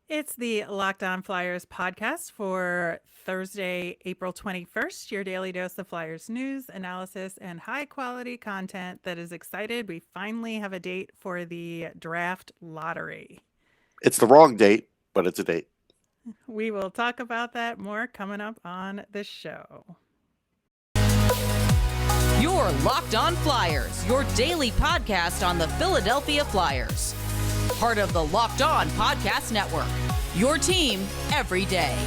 It's the Locked On Flyers podcast for Thursday, April 21st, your daily dose of Flyers news, analysis, and high quality content that is excited. We finally have a date for the draft lottery. It's the wrong date, but it's a date. We will talk about that more coming up on the show. Your Locked On Flyers, your daily podcast on the Philadelphia Flyers. Part of the Locked On Podcast Network. Your team every day.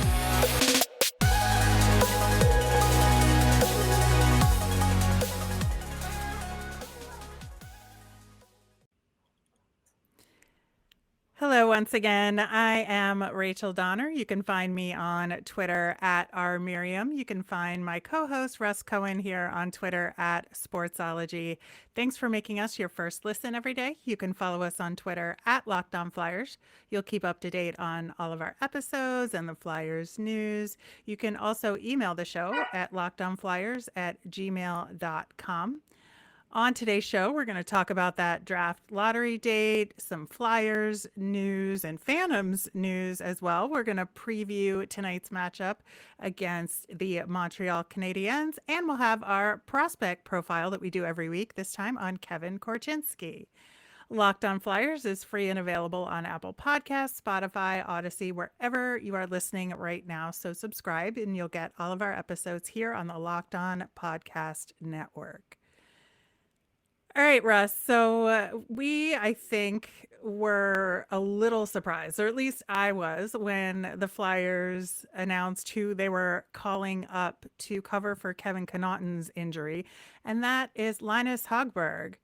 Hello, once again. I am Rachel Donner. You can find me on Twitter at rmiriam. You can find my co-host Russ Cohen here on Twitter at Sportsology. Thanks for making us your first listen every day. You can follow us on Twitter at Locked On Flyers. You'll keep up to date on all of our episodes and the Flyers news. You can also email the show at lockedonflyers@gmail.com. On today's show, we're going to talk about that draft lottery date, some Flyers news, and Phantoms news as well. We're going to preview tonight's matchup against the Montreal Canadiens, and we'll have our prospect profile that we do every week, this time on Kevin Korchinski. Locked on Flyers is free and available on Apple Podcasts, Spotify, Odyssey, wherever you are listening right now. So subscribe, and you'll get all of our episodes here on the Locked On Podcast Network. All right, Russ. So I think, were a little surprised, or at least I was, when the Flyers announced who they were calling up to cover for Kevin Connauton's injury, and that is Linus Hogberg,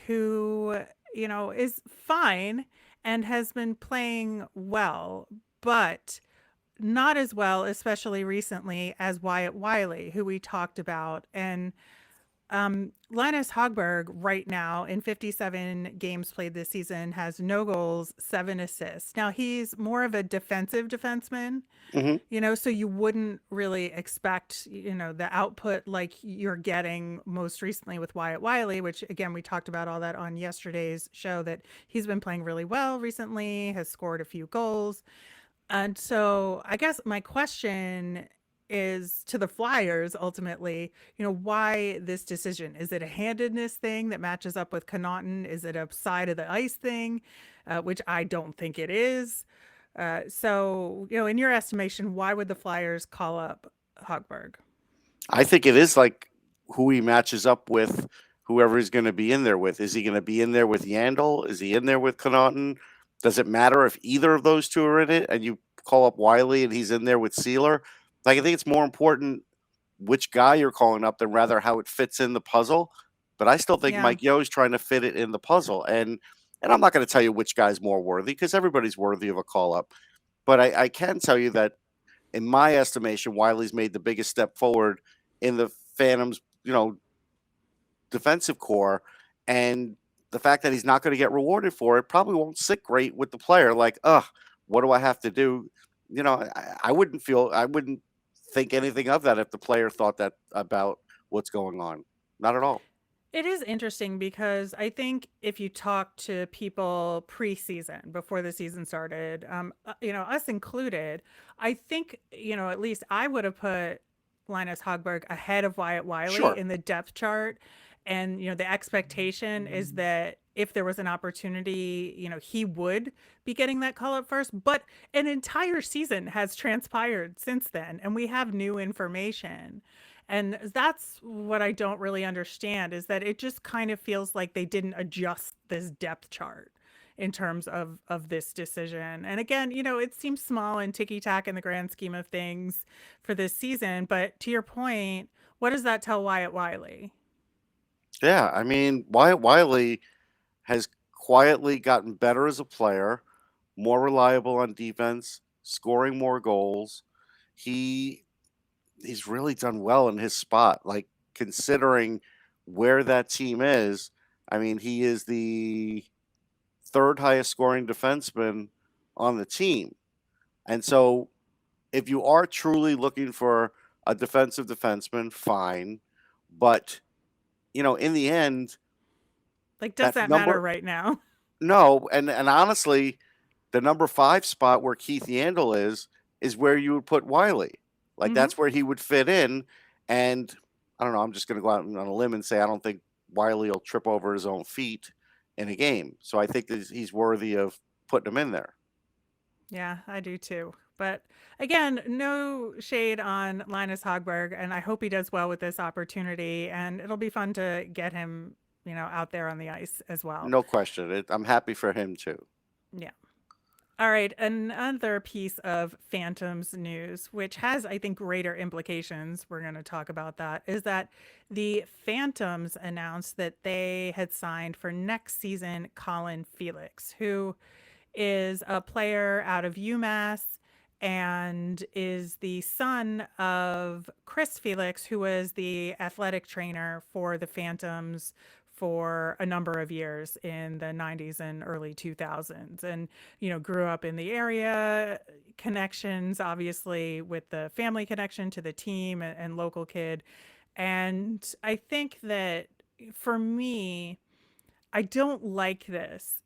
who is fine and has been playing well, but not as well, especially recently, as Wyatte Wylie, who we talked about. And Linus Hogberg right now in 57 games played this season has no goals, 7 assists. Now he's more of a defensive defenseman, hmm so you wouldn't really expect, the output like you're getting most recently with Wyatte Wylie, which again, we talked about all that on yesterday's show, that he's been playing really well recently, has scored a few goals. And so I guess my question is to the Flyers ultimately, why this decision? Is it a handedness thing that matches up with Connauton? Is it a side of the ice thing, which I don't think it is? So, in your estimation, why would the Flyers call up Hogberg? I think it is like who he matches up with, whoever he's going to be in there with. Is he going to be in there with Yandel? Is he in there with Connauton? Does it matter if either of those two are in it and you call up Wiley and he's in there with Sealer? Like, I think it's more important which guy you're calling up than rather how it fits in the puzzle. But I still think Yeah. Mike Yo's trying to fit it in the puzzle. And I'm not going to tell you which guy's more worthy because everybody's worthy of a call up. But I can tell you that in my estimation, Wiley's made the biggest step forward in the Phantoms, defensive core. And the fact that he's not going to get rewarded for it probably won't sit great with the player. Like, what do I have to do? I wouldn't think anything of that if the player thought that about what's going on. Not at all. It is interesting because I think if you talk to people preseason, before the season started, us included, I think, at least I would have put Linus Hogberg ahead of Wyatte Wylie Sure. in the depth chart. And, the expectation is that if there was an opportunity, he would be getting that call up first. But an entire season has transpired since then, and we have new information. And that's what I don't really understand, is that it just kind of feels like they didn't adjust this depth chart in terms of this decision. And again, it seems small and ticky tack in the grand scheme of things for this season. But to your point, what does that tell Wyatte Wylie? Yeah. I mean, Wyatt Wiley has quietly gotten better as a player, more reliable on defense, scoring more goals. He he's really done well in his spot. Like, considering where that team is, I mean, he is the third highest scoring defenseman on the team. And so if you are truly looking for a defensive defenseman, fine. But, in the end, Like, does that that matter number right now? no, and honestly, the number 5 spot where Keith Yandel is where you would put Wylie. Like that's where he would fit in. And I don't know, I'm just going to go out on a limb and say I don't think Wylie will trip over his own feet in a game. So I think that he's worthy of putting him in there. Yeah, I do too. But again, no shade on Linus Hogberg, and I hope he does well with this opportunity. And it'll be fun to get him, out there on the ice as well. No question. I'm happy for him too. Yeah. All right, another piece of Phantoms news, which has, I think, greater implications, we're going to talk about that, is that the Phantoms announced that they had signed for next season Colin Felix, who is a player out of UMass and is the son of Chris Felix, who was the athletic trainer for the Phantoms for a number of years in the 90s and early 2000s, and grew up in the area, connections obviously with the family connection to the team, and local kid. And I think that for me, I don't like this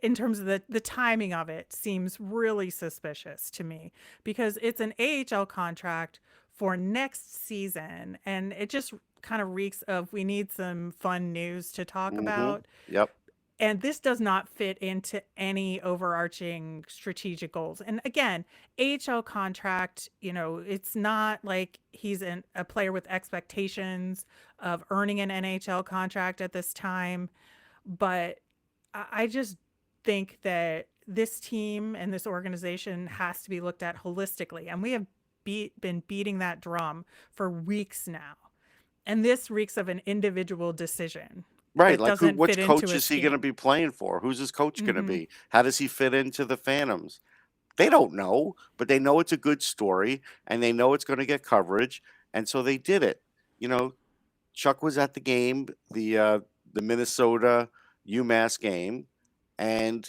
in terms of the timing of it. Seems really suspicious to me because it's an AHL contract for next season, and it just kind of reeks of we need some fun news to talk about. Yep. And this does not fit into any overarching strategic goals. And again, AHL contract, it's not like he's a player with expectations of earning an NHL contract at this time. But I just think that this team and this organization has to be looked at holistically. And we have been beating that drum for weeks now. And this reeks of an individual decision. Right. Like which coach is he going to be playing for? Who's his coach going to be? How does he fit into the Phantoms? They don't know, but they know it's a good story and they know it's going to get coverage. And so they did it. Chuck was at the game, the Minnesota UMass game, and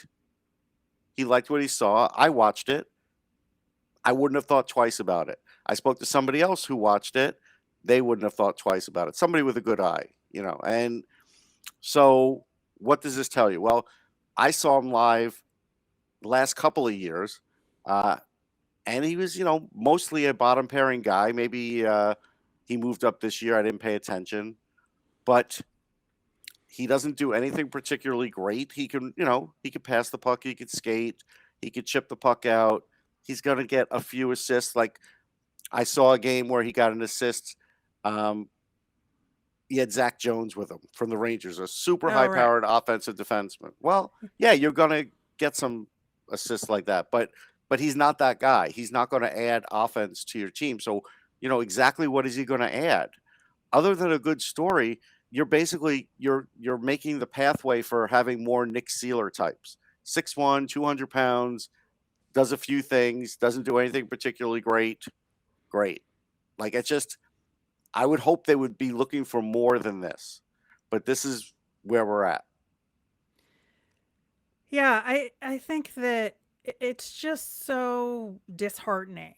he liked what he saw. I watched it. I wouldn't have thought twice about it. I spoke to somebody else who watched it. They wouldn't have thought twice about it. Somebody with a good eye, And so what does this tell you? Well, I saw him live the last couple of years, and he was, mostly a bottom pairing guy. Maybe he moved up this year. I didn't pay attention. But he doesn't do anything particularly great. He can, he could pass the puck. He could skate. He could chip the puck out. He's going to get a few assists. Like I saw a game where he got an assist. He had Zach Jones with him from the Rangers, a super high-powered offensive defenseman. Well, yeah, you're going to get some assists like that, but he's not that guy. He's not going to add offense to your team. So, exactly what is he going to add? Other than a good story, you're basically you're making the pathway for having more Nick Seeler types. 6'1", 200 pounds, does a few things, doesn't do anything particularly great. Great. Like it's just, I would hope they would be looking for more than this, but this is where we're at. Yeah, I think that it's just so disheartening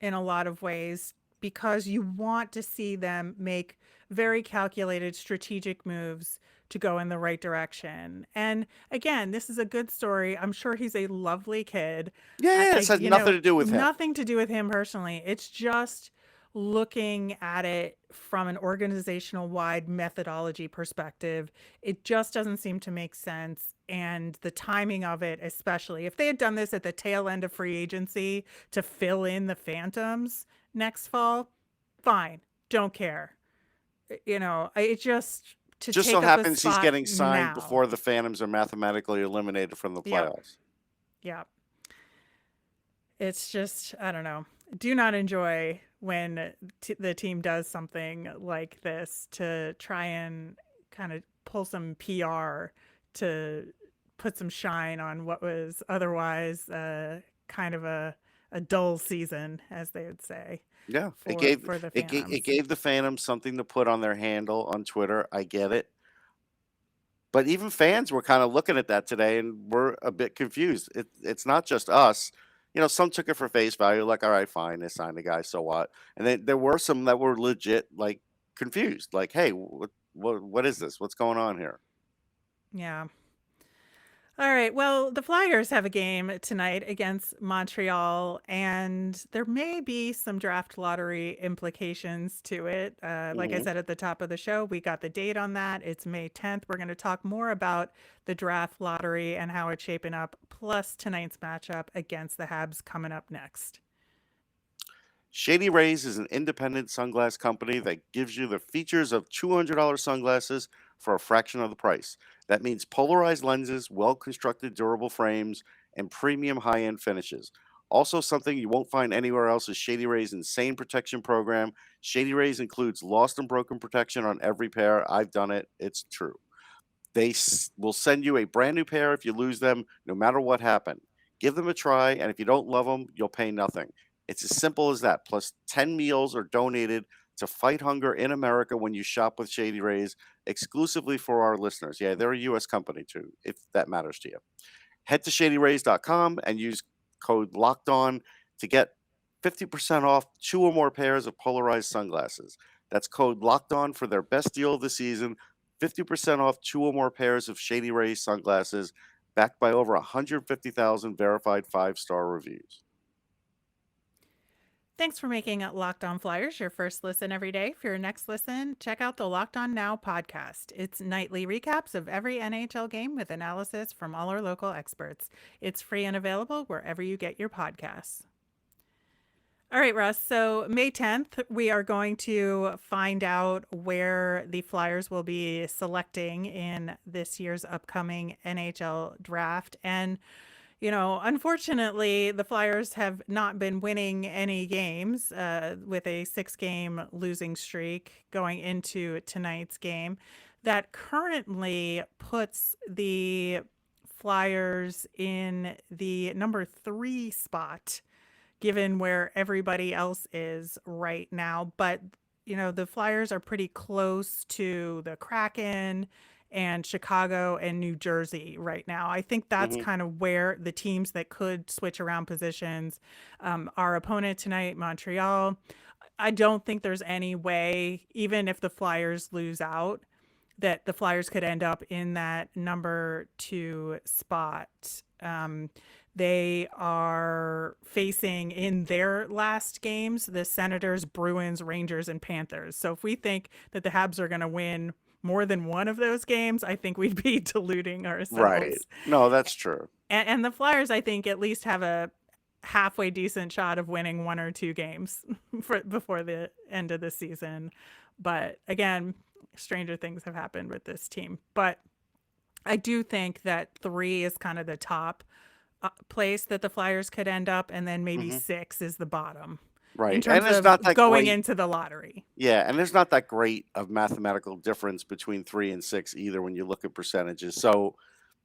in a lot of ways because you want to see them make very calculated strategic moves to go in the right direction. And again, this is a good story. I'm sure he's a lovely kid. Yeah, it has nothing to do with him. Nothing to do with him personally. It's just looking at it from an organizational wide methodology perspective, it just doesn't seem to make sense. And the timing of it, especially if they had done this at the tail end of free agency to fill in the Phantoms next fall, fine, don't care. It just so happens he's getting signed before the Phantoms are mathematically eliminated from the playoffs. Yeah. It's just, I don't know. Do not enjoy when the team does something like this to try and kind of pull some PR to put some shine on what was otherwise kind of a dull season, as they would say. Yeah, it gave the Phantoms something to put on their handle on Twitter. I get it. But even fans were kind of looking at that today and were a bit confused. It's not just us. Some took it for face value, like, all right, fine, they signed the guy, so what? And then there were some that were legit, like, confused, like, hey, what is this? What's going on here? Yeah. All right. Well, the Flyers have a game tonight against Montreal, and there may be some draft lottery implications to it. Like I Hmm. said at the top of the show, we got the date on that. It's May 10th. We're going to talk more about the draft lottery and how it's shaping up, plus tonight's matchup against the Habs coming up next. Shady Rays is an independent sunglass company that gives you the features of $200 sunglasses for a fraction of the price. That means polarized lenses, well constructed durable frames, and premium high end finishes. Also, something you won't find anywhere else is Shady Rays' insane protection program. Shady Rays includes lost and broken protection on every pair. I've done it, it's true. Will send you a brand new pair if you lose them, no matter what happened. Give them a try, and if you don't love them, you'll pay nothing. It's as simple as that. Plus, 10 meals are donated to fight hunger in America when you shop with Shady Rays, exclusively for our listeners. Yeah, they're a U.S. company too, if that matters to you. Head to shadyrays.com and use code Locked On to get 50% off 2 or more pairs of polarized sunglasses. That's code Locked On for their best deal of the season. 50% off 2 or more pairs of Shady Rays sunglasses, backed by over 150,000 verified 5-star reviews. Thanks for making Locked On Flyers your first listen every day. For your next listen, check out the Locked On Now podcast. It's nightly recaps of every NHL game with analysis from all our local experts. It's free and available wherever you get your podcasts. All right, Russ. So, May 10th, we are going to find out where the Flyers will be selecting in this year's upcoming NHL draft. And unfortunately, the Flyers have not been winning any games with a 6-game losing streak going into tonight's game. That currently puts the Flyers in the number 3 spot, given where everybody else is right now. But, the Flyers are pretty close to the Kraken and Chicago and New Jersey right now. I think that's Hmm. kind of where the teams that could switch around positions. Our opponent tonight, Montreal, I don't think there's any way, even if the Flyers lose out, that the Flyers could end up in that number 2 spot. They are facing in their last games the Senators, Bruins, Rangers, and Panthers. So if we think that the Habs are going to win more than one of those games, I think we'd be deluding Right. ourselves. No, that's true. And the Flyers, I think, at least have a halfway decent shot of winning 1 or 2 games before the end of the season. But again, stranger things have happened with this team. But I do think that 3 is kind of the top place that the Flyers could end up, and then maybe Hmm. 6 is the bottom in Right. And terms it's of not that going great. into the lottery. Yeah, and there's not that great of mathematical difference between 3 and 6 either when you look at percentages. So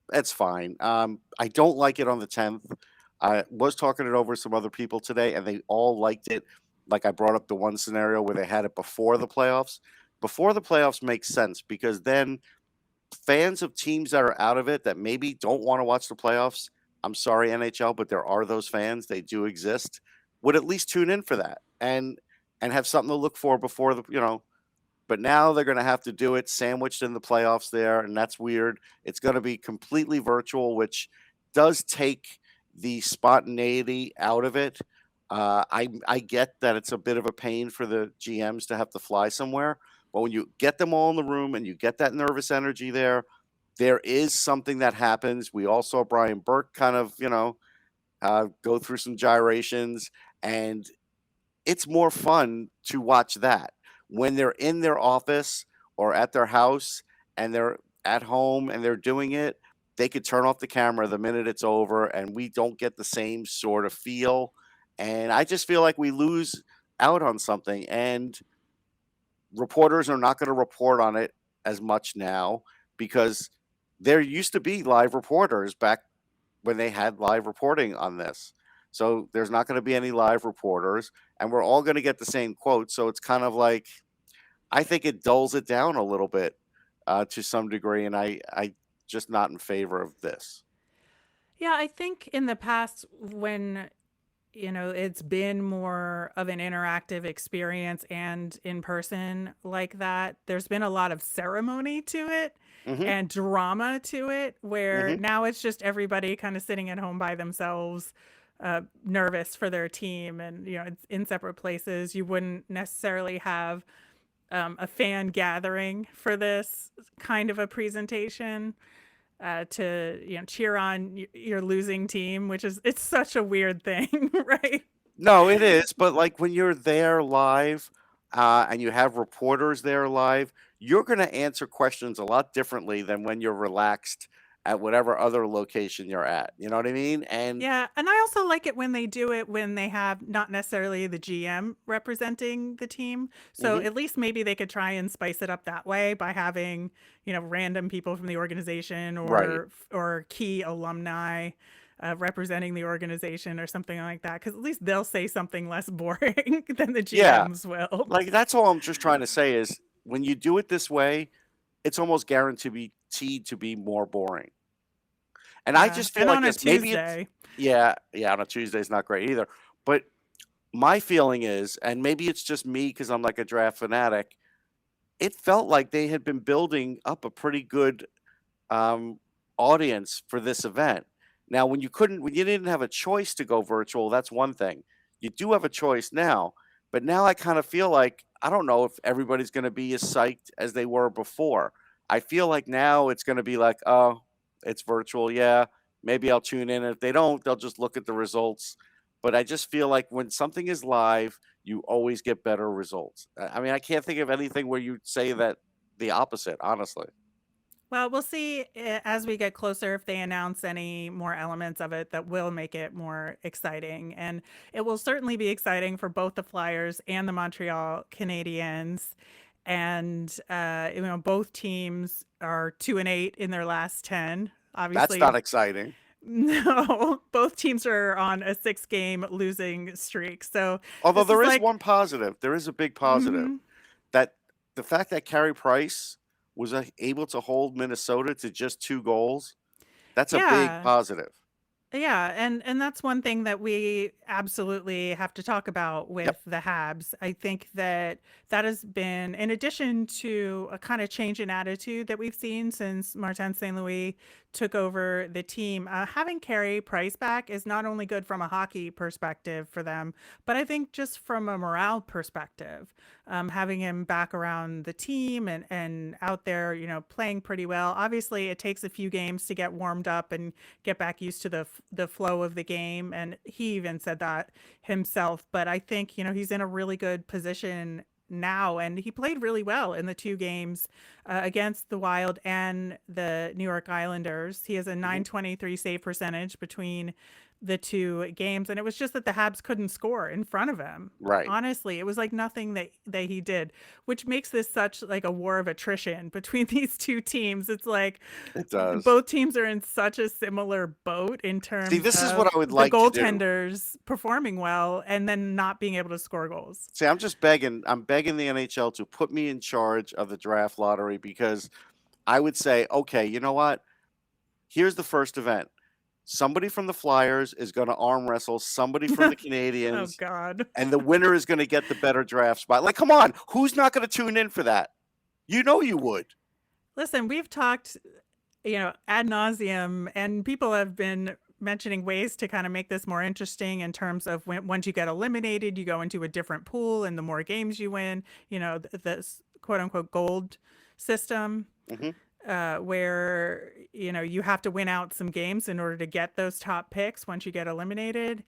that's fine. I don't like it on the 10th. I was talking it over with some other people today, and they all liked it. Like I brought up the one scenario where they had it before the playoffs. Before the playoffs makes sense because then fans of teams that are out of it that maybe don't want to watch the playoffs, I'm sorry, NHL, but there are those fans, they do exist, would at least tune in for that and have something to look for before but now they're going to have to do it sandwiched in the playoffs there, and that's weird. It's going to be completely virtual, which does take the spontaneity out of it. I get that it's a bit of a pain for the GMs to have to fly somewhere, but when you get them all in the room and you get that nervous energy there, there is something that happens. We all saw Brian Burke kind of, go through some gyrations, and it's more fun to watch that when they're in their office or at their house and they're at home and they're doing it. They could turn off the camera the minute it's over, and we don't get the same sort of feel. And I just feel like we lose out on something. And reporters are not going to report on it as much now because there used to be live reporters back when they had live reporting on this. So there's not going to be any live reporters, and we're all going to get the same quote. So it's kind of like I think it dulls it down a little bit to some degree, and I just not in favor of this. Yeah, I think in the past when it's been more of an interactive experience and in person like that, there's been a lot of ceremony to it. Mhm. and drama to it, where Mhm. now it's just everybody kind of sitting at home by themselves, nervous for their team, and it's in separate places. You wouldn't necessarily have a fan gathering for this kind of a presentation, to cheer on your losing team, which is it's such a weird thing, right? No, it is, but, like, when you're there live, and you have reporters there live, you're gonna answer questions a lot differently than when you're relaxed at whatever other location you're at, you know what I mean? And Yeah, and I also like it when they do it when they have not necessarily the GM representing the team. So mhm, at least maybe they could try and spice it up that way by having, random people from the organization, right. or key alumni representing the organization or something like that, because at least they'll say something less boring than the Yeah, GMs will. like, that's all I'm just trying to say is when you do it this way, it's almost guaranteed to be more boring. And I Yeah, just feel and like on a this. Maybe it's Tuesday. yeah, yeah, on a Tuesday is not great either. But my feeling is, and maybe it's just me because I'm like a draft fanatic, it felt like they had been building up a pretty good um, audience for this event. Now, when you didn't have a choice to go virtual, that's one thing. You do have a choice now, but now I kind of feel like I don't know if everybody's going to be as psyched as they were before. I feel like now it's going to be like, oh, it's virtual. Yeah, maybe I'll tune in. If they don't, they'll just look at the results. But I just feel like when something is live, you always get better results. I mean, I can't think of anything where you say that the opposite, honestly. Well, we'll see as we get closer if they announce any more elements of it that will make it more exciting. And it will certainly be exciting for both the Flyers and the Montreal Canadiens. And both teams are 2-8 in their last 10. That's Obviously, not exciting. no, both teams are on a 6-game losing streak. So Although this there is is like, one positive, there is a big positive mhm. that the fact that Carey Price was able to hold Minnesota to just 2 goals, that's a big Yeah. positive. Yeah, and that's one thing that we absolutely have to talk about Yep. with the Habs. I think that that has been, in addition to a kind of change in attitude that we've seen since Martin St. Louis took over the team, having Carey Price back is not only good from a hockey perspective for them, but I think just from a morale perspective, having him back around the team and out there, playing pretty well. Obviously, it takes a few games to get warmed up and get back used to the flow of the game, and he even said that himself. But I think he's in a really good position now, and he played really well in the two games against the Wild and the New York Islanders. He has a Mhm. 923 save percentage between the two games, and it was just that the Habs couldn't score in front of him. Right. Honestly, it was like nothing that he did, which makes this such like a war of attrition between these two teams. It's like It does. both teams are in such a similar boat in See, terms this is what of I would the like to do. goaltenders performing well and then not being able to score goals. See, I'm begging the NHL to put me in charge of the draft lottery because I would say, okay, you know what? Here's the first event. Somebody from the Flyers is going to arm wrestle somebody from the Oh Canadiens, God. and the winner is going to get the better draft spot. Like, come on, who's not going to tune in for that? You know you would. Listen, we've talked, ad nauseum, and people have been mentioning ways to kind of make this more interesting in terms of once you get eliminated, you go into a different pool, and the more games you win, the quote unquote gold system, Hmm. where you have to win out some games in order to get those top picks once you get eliminated.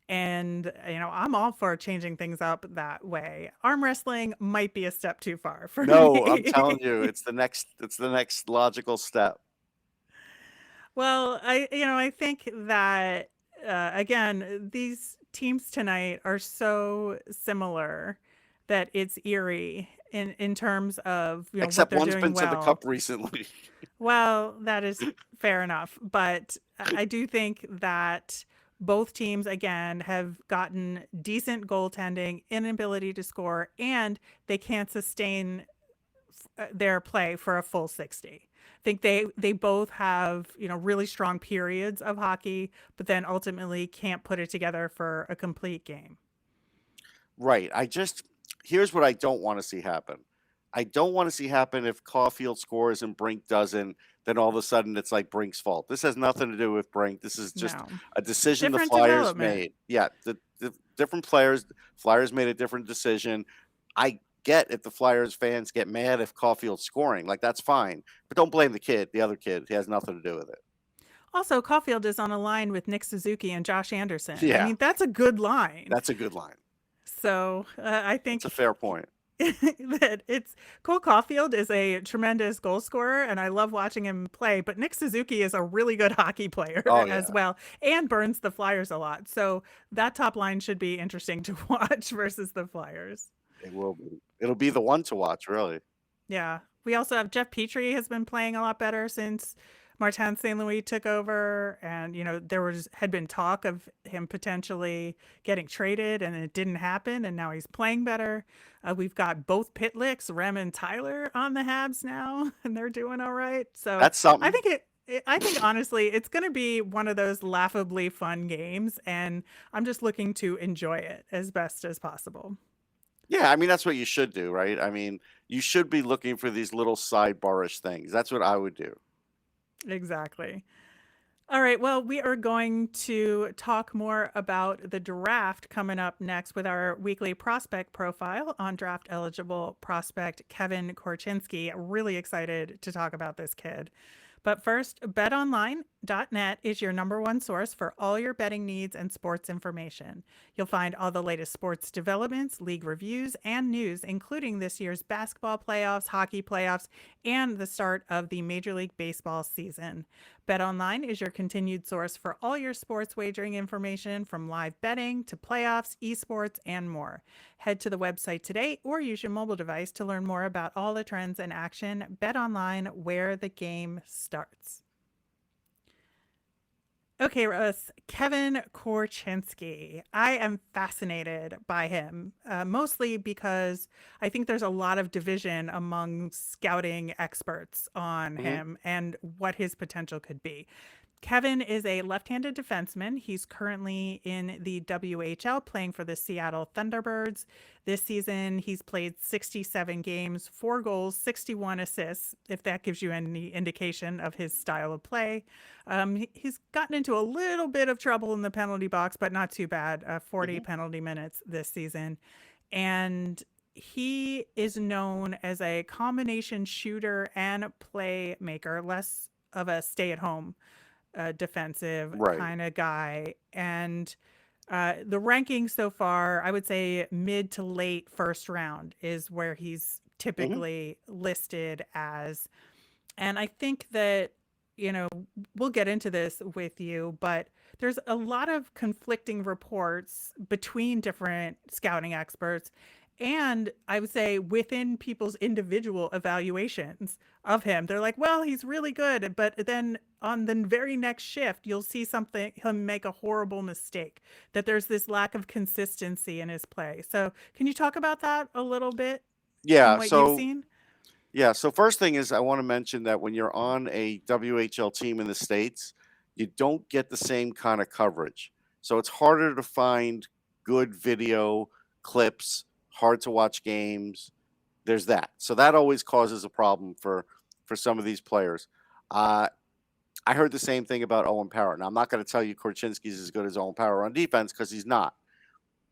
And I'm all for changing things up that way. Arm wrestling might be a step too far for No, I'm me. telling you, it's the next logical step. Well, I think that again, these teams tonight are so similar that it's eerie in terms of what Except they're one's doing been to the well. cup recently. Well, that is fair enough, but I do think that both teams again have gotten decent goaltending, inability to score, and they can't sustain their play for a full 60. I think they both have, really strong periods of hockey, but then ultimately can't put it together for a complete game. Right. Here's what I don't want to see happen. I don't want to see happen if Caufield scores and Brink doesn't, then all of a sudden it's like Brink's fault. This has nothing to do with Brink. This is just No. a decision the Different Flyers development. made. Yeah, the different players, Flyers made a different decision. I get if the Flyers fans get mad if Caufield's scoring. Like, that's fine. But don't blame the kid, the other kid. He has nothing to do with it. Also, Caufield is on a line with Nick Suzuki and Josh Anderson. I Yeah. mean, that's a good line. That's a good line. So I think It's a fair point. that it's Cole Caufield is a tremendous goal scorer, and I love watching him play. But Nick Suzuki is a really good hockey player as well, and burns the Flyers a lot. So that top line should be interesting to watch versus the Flyers. It will be. It'll be the one to watch, really. Yeah. We also have Jeff Petrie has been playing a lot better since Martin St. Louis took over, and there had been talk of him potentially getting traded, and it didn't happen, and now he's playing better. We've got both Pitlicks, Rem and Tyler on the Habs now, and they're doing all right. So that's something. I think honestly, it's going to be one of those laughably fun games, and I'm just looking to enjoy it as best as possible. Yeah, I mean, that's what you should do, right? I mean, you should be looking for these little sidebarish things. That's what I would do. Exactly. All right. Well, we are going to talk more about the draft coming up next with our weekly prospect profile on draft eligible prospect Kevin Korchinski. Really excited to talk about this kid. But first, betonline.net is your number one source for all your betting needs and sports information. You'll find all the latest sports developments, league reviews, and news, including this year's basketball playoffs, hockey playoffs, and the start of the Major League Baseball season. BetOnline is your continued source for all your sports wagering information, from live betting to playoffs, esports, and more. Head to the website today or use your mobile device to learn more about all the trends in action. BetOnline, where the game starts. Okay, Russ, Kevin Korchinski. I am fascinated by him, mostly because I think there's a lot of division among scouting experts on him and what his potential could be. Kevin is a left-handed defenseman. He's currently in the WHL playing for the Seattle Thunderbirds. This season, he's played 67 games, 4 goals, 61 assists, if that gives you any indication of his style of play. He's gotten into a little bit of trouble in the penalty box, but not too bad. 40 penalty minutes this season. And he is known as a combination shooter and playmaker, less of a stay-at-home defensive kind of guy. And the ranking so far, I would say mid to late first round is where he's typically listed as. And I think that, we'll get into this with you, but there's a lot of conflicting reports between different scouting experts. And I would say within people's individual evaluations of him, they're like, well, he's really good. But then on the very next shift, you'll see him make a horrible mistake, that there's this lack of consistency in his play. So can you talk about that a little bit? Yeah. What you've seen? Yeah. So first thing is, I want to mention that when you're on a WHL team in the States, you don't get the same kind of coverage. So it's harder to find good video clips, hard to watch games. There's that. So that always causes a problem for some of these players. I heard the same thing about Owen Power. Now, I'm not going to tell you Korczynski's as good as Owen Power on defense, because he's not.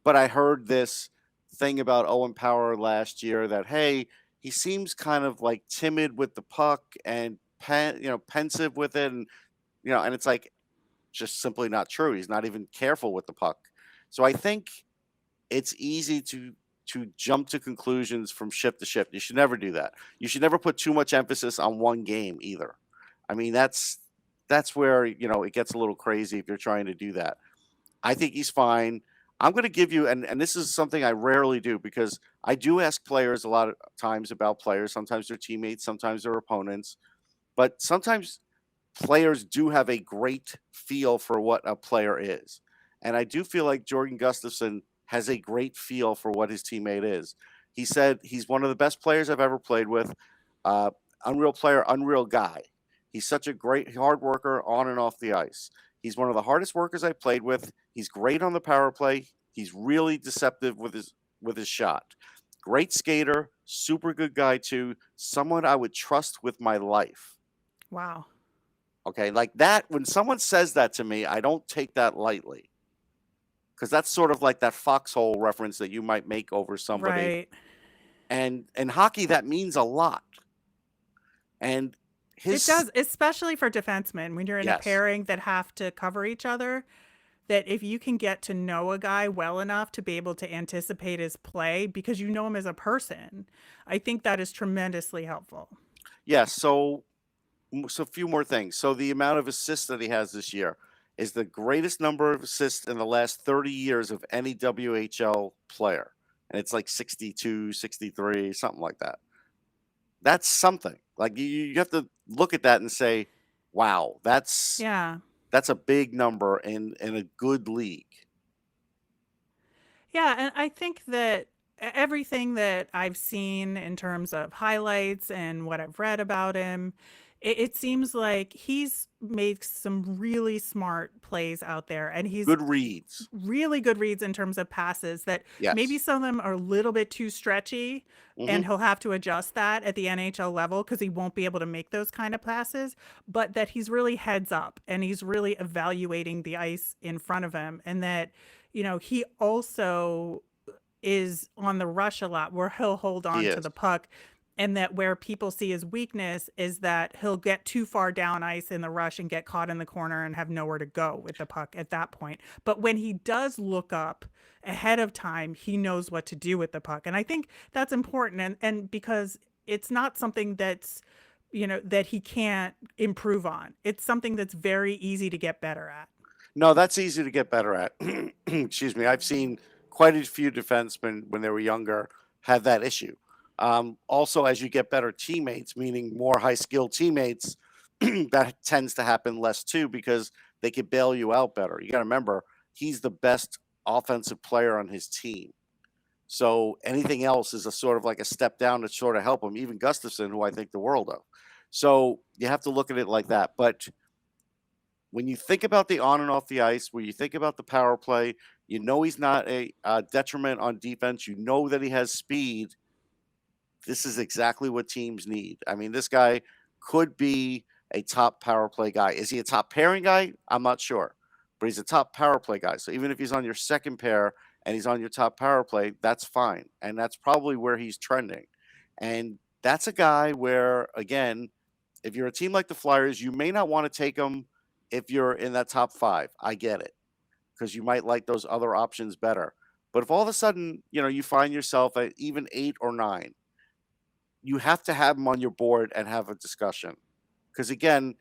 But I heard this thing about Owen Power last year that, hey, he seems kind of like timid with the puck and pensive with it, and and it's like just simply not true. He's not even careful with the puck. So I think it's easy to jump to conclusions from shift to shift. You should never do that. You should never put too much emphasis on one game either. I mean, that's where, it gets a little crazy if you're trying to do that. I think he's fine. I'm going to give you, and this is something I rarely do, because I do ask players a lot of times about players. Sometimes they're teammates, sometimes they're opponents, but sometimes players do have a great feel for what a player is. And I do feel like Jordan Gustafsson has a great feel for what his teammate is. He said he's one of the best players I've ever played with. Unreal player, unreal guy. He's such a great hard worker on and off the ice. He's one of the hardest workers I played with. He's great on the power play. He's really deceptive with his shot. great skater, super good guy too, someone I would trust with my life. Wow. Okay, like that, when someone says that to me, I don't take that lightly. Because that's sort of like that foxhole reference that you might make over somebody. Right. And in hockey, that means a lot. And It does, especially for defensemen when you're in a Yes. pairing that have to cover each other. That if you can get to know a guy well enough to be able to anticipate his play because you know him as a person, I think that is tremendously helpful. Yeah, so a few more things. So the amount of assists that he has this year is the greatest number of assists in the last 30 years of any WHL player. And it's like 62, 63, something like that. That's something. Like you have to look at that and say, wow, that's Yeah. a big number in a good league. Yeah, and I think that everything that I've seen in terms of highlights and what I've read about him, it seems like he's made some really smart plays out there, and he's Good reads. really good reads in terms of passes that Yes. maybe some of them are a little bit too stretchy, and he'll have to adjust that at the NHL level because he won't be able to make those kind of passes, but that he's really heads up and he's really evaluating the ice in front of him, and that he also is on the rush a lot where he'll hold on He to is. the puck, and that where people see his weakness is that he'll get too far down ice in the rush and get caught in the corner and have nowhere to go with the puck at that point. But when he does look up ahead of time, he knows what to do with the puck. And I think that's important, and because it's not something that's that he can't improve on. It's something that's very easy to get better at. No, that's easy to get better at. Excuse me. I've seen quite a few defensemen when they were younger have that issue. Also, as you get better teammates, meaning more high-skilled teammates, that tends to happen less too because they could bail you out better. You got to remember, he's the best offensive player on his team. So anything else is a sort of like a step down to sort of help him. Even Gustafsson, who I think the world of. So you have to look at it like that. But when you think about the on and off the ice, when you think about the power play, you know he's not a detriment on defense. You know that he has speed. This is exactly what teams need. I mean, this guy could be a top power play guy. Is he a top pairing guy? I'm not sure. But he's a top power play guy. So even if he's on your second pair and he's on your top power play, that's fine. And that's probably where he's trending. And that's a guy where, again, if you're a team like the Flyers, you may not want to take him if you're in that top 5. I get it, because you might like those other options better. But if all of a sudden, you find yourself at even 8 or 9, you have to have him on your board and have a discussion. Because again,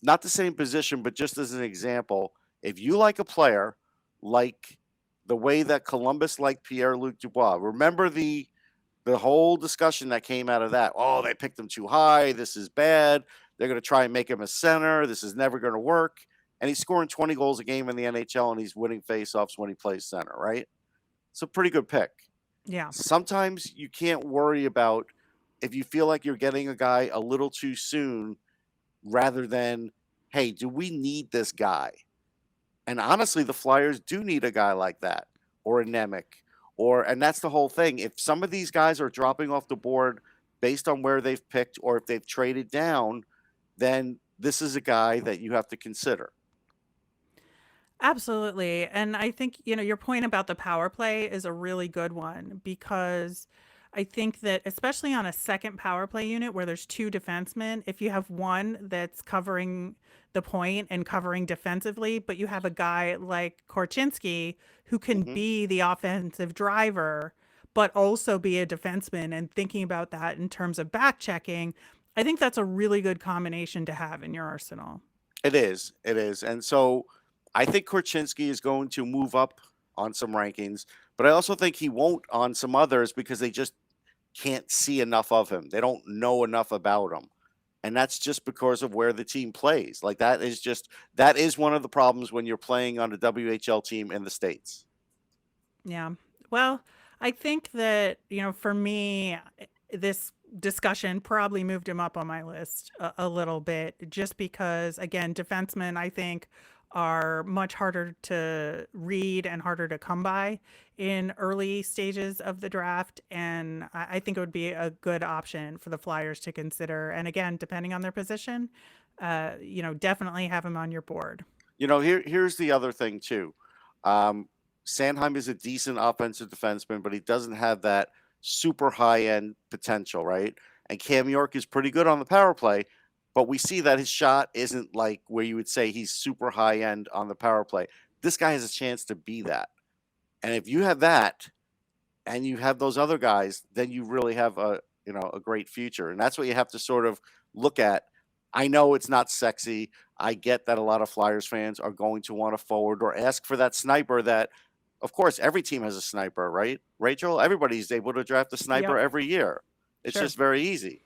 not the same position, but just as an example, if you like a player like the way that Columbus liked Pierre-Luc Dubois, remember the whole discussion that came out of that. Oh, they picked him too high. This is bad. They're going to try and make him a center. This is never going to work. And he's scoring 20 goals a game in the NHL, and he's winning faceoffs when he plays center, right? It's a pretty good pick. Yeah. Sometimes you can't worry about if you feel like you're getting a guy a little too soon rather than, hey, do we need this guy? And honestly, the Flyers do need a guy like that, or a Nemec, and that's the whole thing. If some of these guys are dropping off the board based on where they've picked or if they've traded down, then this is a guy that you have to consider. Absolutely. And I think, your point about the power play is a really good one because I think that especially on a second power play unit where there's 2 defensemen, if you have one that's covering the point and covering defensively, but you have a guy like Korczynski who can be the offensive driver, but also be a defenseman and thinking about that in terms of back checking, I think that's a really good combination to have in your arsenal. It is. And so I think Korczynski is going to move up on some rankings, but I also think he won't on some others because they just can't see enough of him. They don't know enough about him. And that's just because of where the team plays. Like that is one of the problems when you're playing on a WHL team in the States. Yeah. Well, I think that, for me, this discussion probably moved him up on my list a little bit just because, again, defensemen, I think, are much harder to read and harder to come by in early stages of the draft. And I think it would be a good option for the Flyers to consider. And again, depending on their position, definitely have him on your board. Here's the other thing too. Sanheim is a decent offensive defenseman, but he doesn't have that super high end potential, right? And Cam York is pretty good on the power play, but we see that his shot isn't like where you would say he's super high end on the power play. This guy has a chance to be that. And if you have that and you have those other guys, then you really have a great future. And that's what you have to sort of look at. I know it's not sexy. I get that a lot of Flyers fans are going to want a forward or ask for that sniper that, of course, every team has a sniper, right? Rachel, everybody's able to draft a sniper every year. It's just very easy.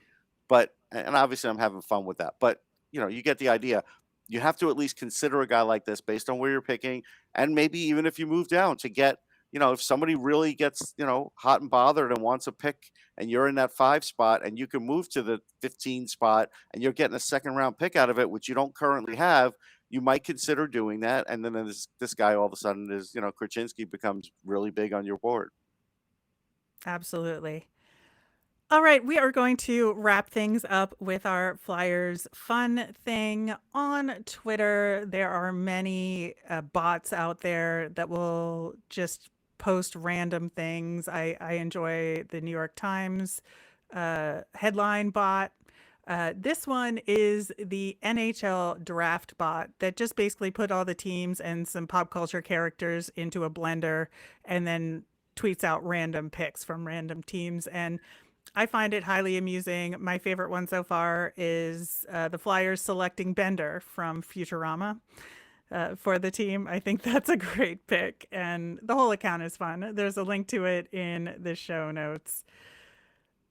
But, and obviously I'm having fun with that, but you get the idea. You have to at least consider a guy like this based on where you're picking. And maybe even if you move down to get, if somebody really gets, hot and bothered and wants a pick and you're in that 5 spot and you can move to the 15 spot and you're getting a second round pick out of it, which you don't currently have, you might consider doing that. And then this guy all of a sudden is, Korczynski becomes really big on your board. Absolutely. All right, we are going to wrap things up with our Flyers fun thing on Twitter. There are many bots out there that will just post random things. I enjoy the New York Times headline bot. This one is the NHL Draft Bot that just basically put all the teams and some pop culture characters into a blender and then tweets out random picks from random teams. And I find it highly amusing. My favorite one so far is the Flyers selecting Bender from Futurama for the team. I think that's a great pick, and the whole account is fun. There's a link to it in the show notes.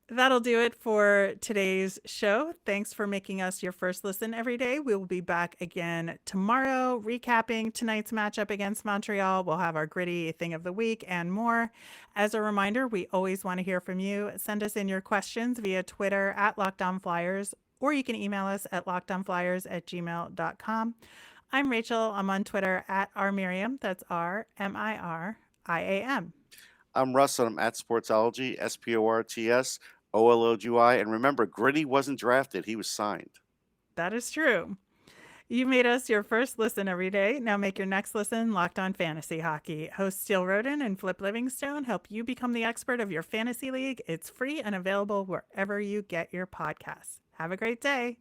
That'll do it for today's show. Thanks for making us your first listen every day. We will be back again tomorrow, recapping tonight's matchup against Montreal. We'll have our gritty thing of the week and more. As a reminder, we always want to hear from you. Send us in your questions via Twitter at LockedOnFlyers, or you can email us at lockedonflyers@gmail.com. I'm Rachel. I'm on Twitter at rmiriam. That's RMIRIAM. I'm Russ, and I'm at Sportsology, SPORTSOLOGY. And remember, Gritty wasn't drafted. He was signed. That is true. You made us your first listen every day. Now make your next listen Locked On Fantasy Hockey. Hosts Steele Roden and Flip Livingstone help you become the expert of your fantasy league. It's free and available wherever you get your podcasts. Have a great day.